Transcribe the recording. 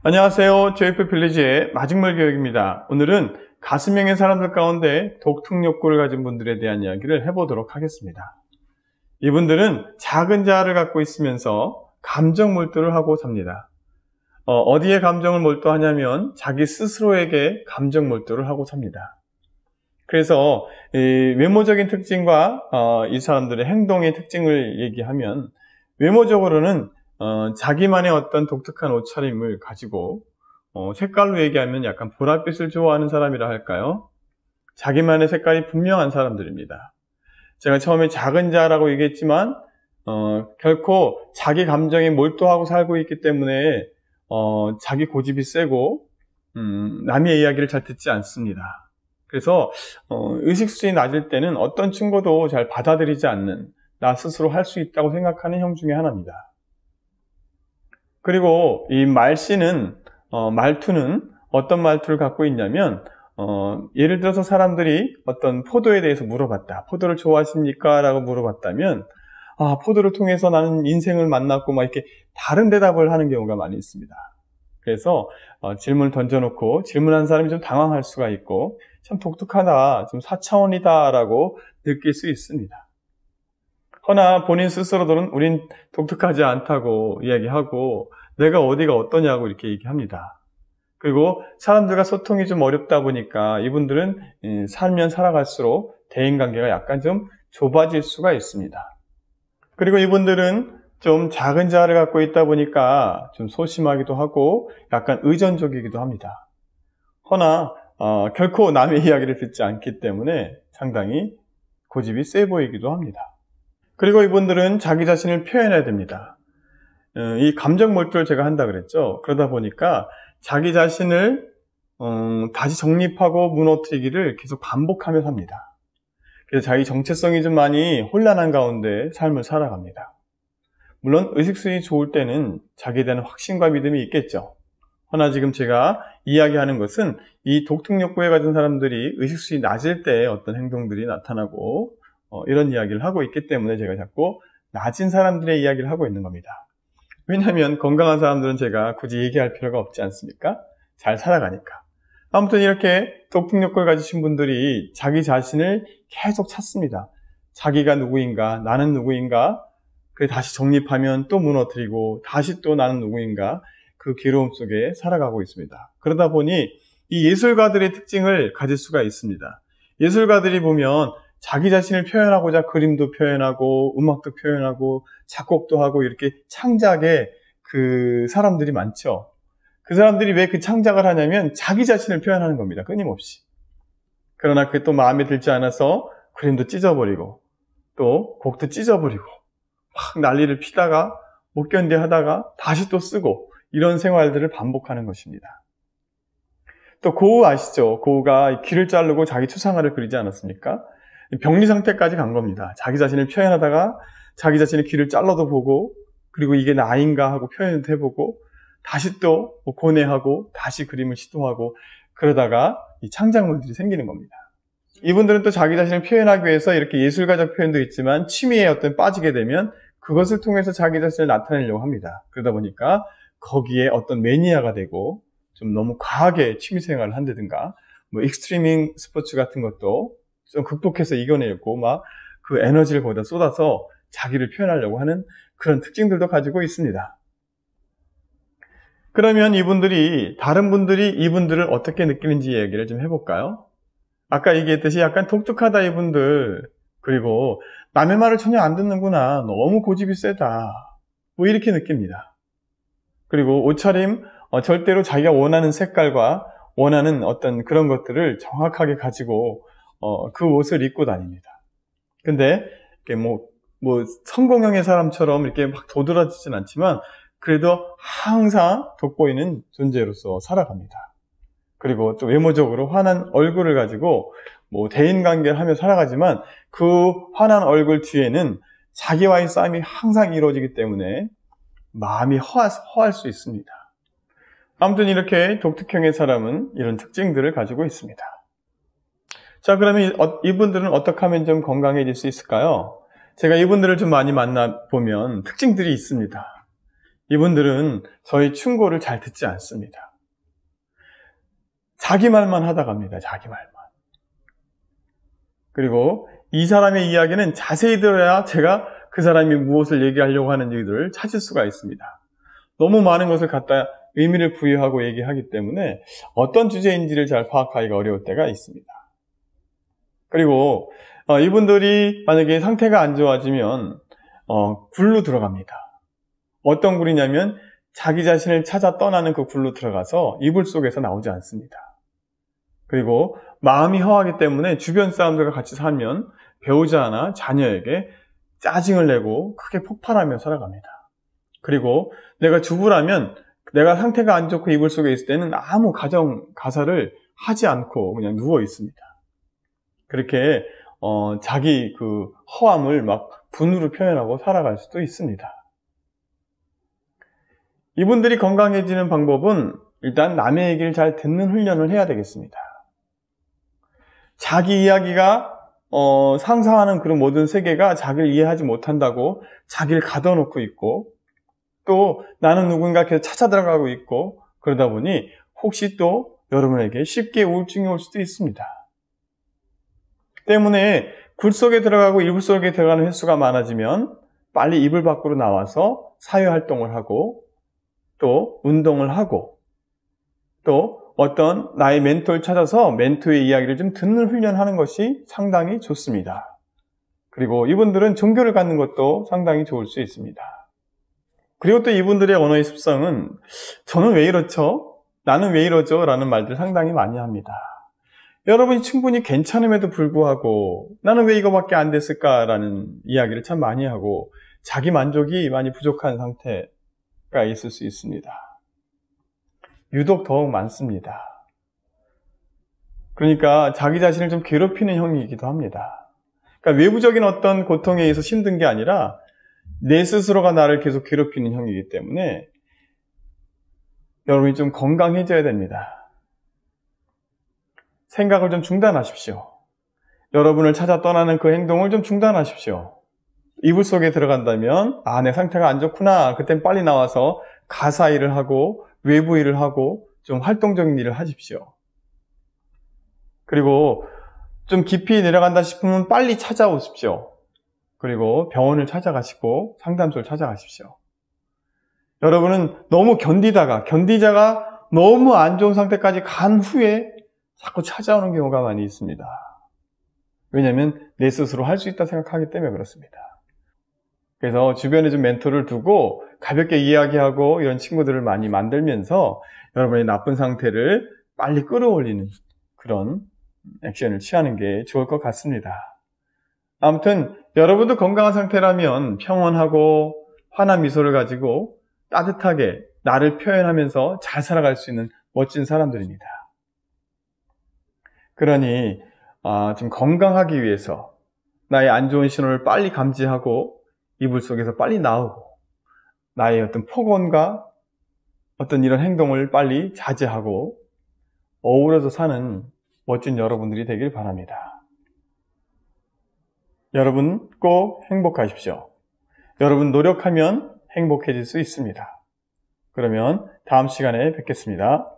안녕하세요. JF 빌리지의 마직물 교육입니다. 오늘은 가슴형의 사람들 가운데 독특욕구를 가진 분들에 대한 이야기를 해보도록 하겠습니다. 이분들은 작은 자아를 갖고 있으면서 감정 몰두를 하고 삽니다. 어디에 감정을 몰두하냐면 자기 스스로에게 감정 몰두를 하고 삽니다. 그래서 외모적인 특징과 이 사람들의 행동의 특징을 얘기하면, 외모적으로는 자기만의 어떤 독특한 옷차림을 가지고, 색깔로 얘기하면 약간 보랏빛을 좋아하는 사람이라 할까요? 자기만의 색깔이 분명한 사람들입니다. 제가 처음에 작은 자라고 얘기했지만 결코 자기 감정에 몰두하고 살고 있기 때문에 자기 고집이 세고 남의 이야기를 잘 듣지 않습니다. 그래서 의식 수준이 낮을 때는 어떤 친구도 잘 받아들이지 않는, 나 스스로 할 수 있다고 생각하는 형 중에 하나입니다. 그리고 이 말씨는, 말투는 어떤 말투를 갖고 있냐면, 예를 들어서 사람들이 어떤 포도에 대해서 물어봤다. 포도를 좋아하십니까? 라고 물어봤다면, 포도를 통해서 나는 인생을 만났고, 막 이렇게 다른 대답을 하는 경우가 많이 있습니다. 그래서 질문을 던져놓고 질문한 사람이 좀 당황할 수가 있고, 참 독특하다, 좀 4차원이다 라고 느낄 수 있습니다. 허나 본인 스스로들은 우린 독특하지 않다고 이야기하고, 내가 어디가 어떠냐고 이렇게 얘기합니다. 그리고 사람들과 소통이 좀 어렵다 보니까 이분들은 살면 살아갈수록 대인관계가 약간 좀 좁아질 수가 있습니다. 그리고 이분들은 좀 작은 자아를 갖고 있다 보니까 좀 소심하기도 하고 약간 의존적이기도 합니다. 허나 결코 남의 이야기를 듣지 않기 때문에 상당히 고집이 세 보이기도 합니다. 그리고 이분들은 자기 자신을 표현해야 됩니다. 이 감정 몰두를 제가 한다 그랬죠. 그러다 보니까 자기 자신을 다시 정립하고 무너뜨리기를 계속 반복하며 삽니다. 그래서 자기 정체성이 좀 많이 혼란한 가운데 삶을 살아갑니다. 물론 의식수준이 좋을 때는 자기에 대한 확신과 믿음이 있겠죠. 허나 지금 제가 이야기하는 것은 이 독특욕구에 가진 사람들이 의식수준이 낮을 때 어떤 행동들이 나타나고 이런 이야기를 하고 있기 때문에 제가 자꾸 낮은 사람들의 이야기를 하고 있는 겁니다. 왜냐하면 건강한 사람들은 제가 굳이 얘기할 필요가 없지 않습니까? 잘 살아가니까. 아무튼 이렇게 독특욕구를 가지신 분들이 자기 자신을 계속 찾습니다. 자기가 누구인가, 나는 누구인가, 다시 정립하면 또 무너뜨리고 다시 또 나는 누구인가, 그 괴로움 속에 살아가고 있습니다. 그러다 보니 이 예술가들의 특징을 가질 수가 있습니다. 예술가들이 보면 자기 자신을 표현하고자 그림도 표현하고 음악도 표현하고 작곡도 하고 이렇게 창작에 그 사람들이 많죠. 그 사람들이 왜 그 창작을 하냐면 자기 자신을 표현하는 겁니다. 끊임없이. 그러나 그게 또 마음에 들지 않아서 그림도 찢어버리고 또 곡도 찢어버리고 막 난리를 피다가 못 견뎌 하다가 다시 또 쓰고, 이런 생활들을 반복하는 것입니다. 또 고우 아시죠? 고우가 귀를 자르고 자기 추상화를 그리지 않았습니까? 병리 상태까지 간 겁니다. 자기 자신을 표현하다가 자기 자신의 귀를 잘라도 보고, 그리고 이게 나인가 하고 표현도 해보고, 다시 또 고뇌하고 다시 그림을 시도하고, 그러다가 이 창작물들이 생기는 겁니다. 이분들은 또 자기 자신을 표현하기 위해서 이렇게 예술가적 표현도 있지만 취미에 어떤 빠지게 되면 그것을 통해서 자기 자신을 나타내려고 합니다. 그러다 보니까 거기에 어떤 매니아가 되고 좀 너무 과하게 취미생활을 한다든가, 익스트리밍 스포츠 같은 것도 좀 극복해서 이겨내고 막 그 에너지를 거기다 쏟아서 자기를 표현하려고 하는 그런 특징들도 가지고 있습니다. 그러면 이분들이, 다른 분들이 이분들을 어떻게 느끼는지 얘기를 좀 해볼까요? 아까 얘기했듯이 약간 독특하다 이분들, 그리고 남의 말을 전혀 안 듣는구나, 너무 고집이 세다, 이렇게 느낍니다. 그리고 옷차림, 절대로 자기가 원하는 색깔과 원하는 어떤 그런 것들을 정확하게 가지고 그 옷을 입고 다닙니다. 근데 이렇게 성공형의 사람처럼 이렇게 막 도드라지진 않지만 그래도 항상 돋보이는 존재로서 살아갑니다. 그리고 또 외모적으로 환한 얼굴을 가지고 대인관계를 하며 살아가지만 그 환한 얼굴 뒤에는 자기와의 싸움이 항상 이루어지기 때문에 마음이 허할 수 있습니다. 아무튼 이렇게 독특형의 사람은 이런 특징들을 가지고 있습니다. 자, 그러면 이분들은 어떻게 하면 좀 건강해질 수 있을까요? 제가 이분들을 좀 많이 만나보면 특징들이 있습니다. 이분들은 저희 충고를 잘 듣지 않습니다. 자기 말만 하다 갑니다. 자기 말만. 그리고 이 사람의 이야기는 자세히 들어야 제가 그 사람이 무엇을 얘기하려고 하는 얘기들을 찾을 수가 있습니다. 너무 많은 것을 갖다 의미를 부여하고 얘기하기 때문에 어떤 주제인지를 잘 파악하기가 어려울 때가 있습니다. 그리고 이분들이 만약에 상태가 안 좋아지면 굴로 들어갑니다. 어떤 굴이냐면 자기 자신을 찾아 떠나는 그 굴로 들어가서 이불 속에서 나오지 않습니다. 그리고 마음이 허하기 때문에 주변 사람들과 같이 살면 배우자나 자녀에게 짜증을 내고 크게 폭발하며 살아갑니다. 그리고 내가 주부라면 내가 상태가 안 좋고 이불 속에 있을 때는 아무 가사를 하지 않고 그냥 누워 있습니다. 그렇게 자기 그 허함을 막 분으로 표현하고 살아갈 수도 있습니다. 이분들이 건강해지는 방법은 일단 남의 얘기를 잘 듣는 훈련을 해야 되겠습니다. 자기 이야기가 상상하는 그런 모든 세계가 자기를 이해하지 못한다고 자기를 가둬놓고 있고, 또 나는 누군가 계속 찾아 들어가고 있고, 그러다 보니 혹시 또 여러분에게 쉽게 우울증이 올 수도 있습니다. 때문에 굴 속에 들어가고 이불 속에 들어가는 횟수가 많아지면 빨리 이불 밖으로 나와서 사회활동을 하고, 또 운동을 하고, 또 어떤 나의 멘토를 찾아서 멘토의 이야기를 좀 듣는 훈련하는 것이 상당히 좋습니다. 그리고 이분들은 종교를 갖는 것도 상당히 좋을 수 있습니다. 그리고 또 이분들의 언어의 습성은 저는 왜 이렇죠? 나는 왜 이러죠? 라는 말들 상당히 많이 합니다. 여러분이 충분히 괜찮음에도 불구하고 나는 왜 이거밖에 안 됐을까라는 이야기를 참 많이 하고 자기 만족이 많이 부족한 상태가 있을 수 있습니다. 유독 더욱 많습니다. 그러니까 자기 자신을 좀 괴롭히는 형이기도 합니다. 그러니까 외부적인 어떤 고통에 의해서 힘든 게 아니라 내 스스로가 나를 계속 괴롭히는 형이기 때문에 여러분이 좀 건강해져야 됩니다. 생각을 좀 중단하십시오. 여러분을 찾아 떠나는 그 행동을 좀 중단하십시오. 이불 속에 들어간다면 내 상태가 안 좋구나. 그땐 빨리 나와서 가사 일을 하고 외부 일을 하고 좀 활동적인 일을 하십시오. 그리고 좀 깊이 내려간다 싶으면 빨리 찾아오십시오. 그리고 병원을 찾아가시고 상담소를 찾아가십시오. 여러분은 너무 견디다가 너무 안 좋은 상태까지 간 후에 자꾸 찾아오는 경우가 많이 있습니다. 왜냐하면 내 스스로 할 수 있다 생각하기 때문에 그렇습니다. 그래서 주변에 좀 멘토를 두고 가볍게 이야기하고 이런 친구들을 많이 만들면서 여러분의 나쁜 상태를 빨리 끌어올리는 그런 액션을 취하는 게 좋을 것 같습니다. 아무튼 여러분도 건강한 상태라면 평온하고 환한 미소를 가지고 따뜻하게 나를 표현하면서 잘 살아갈 수 있는 멋진 사람들입니다. 그러니 좀 건강하기 위해서 나의 안 좋은 신호를 빨리 감지하고 이불 속에서 빨리 나오고 나의 어떤 폭언과 어떤 이런 행동을 빨리 자제하고 어우러져 사는 멋진 여러분들이 되길 바랍니다. 여러분 꼭 행복하십시오. 여러분 노력하면 행복해질 수 있습니다. 그러면 다음 시간에 뵙겠습니다.